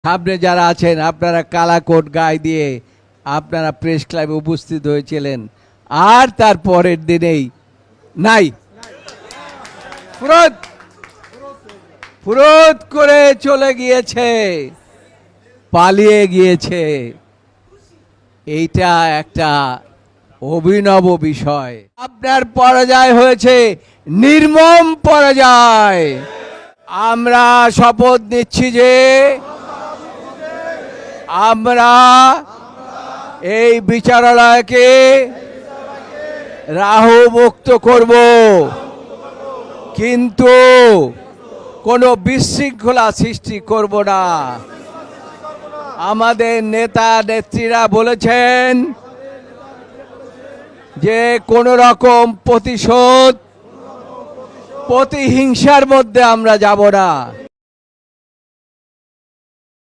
সামনে যারা আছেন আপনারা কালা কোট গায়ে দিয়ে আপনারা প্রেস ক্লাবে উপস্থিত হয়েছিলেন, আর তার পরের দিনেই নাই ফুরত ফুরত করে চলে গিয়েছে, পালিয়ে গিয়েছে। এইটা একটা অভিনব বিষয়। আপনার পরাজয় হয়েছে নির্মম পরাজয়। আমরা শপথ নিচ্ছি যে আমরা এই বিচারালয়কে রাহু মুক্ত করব, কিন্তু কোনো বিশৃঙ্খলা সৃষ্টি করব না। আমাদের নেতা নেত্রীরা বলেছেন যে কোনো রকম প্রতিশোধ প্রতিহিংসার মধ্যে আমরা যাব না।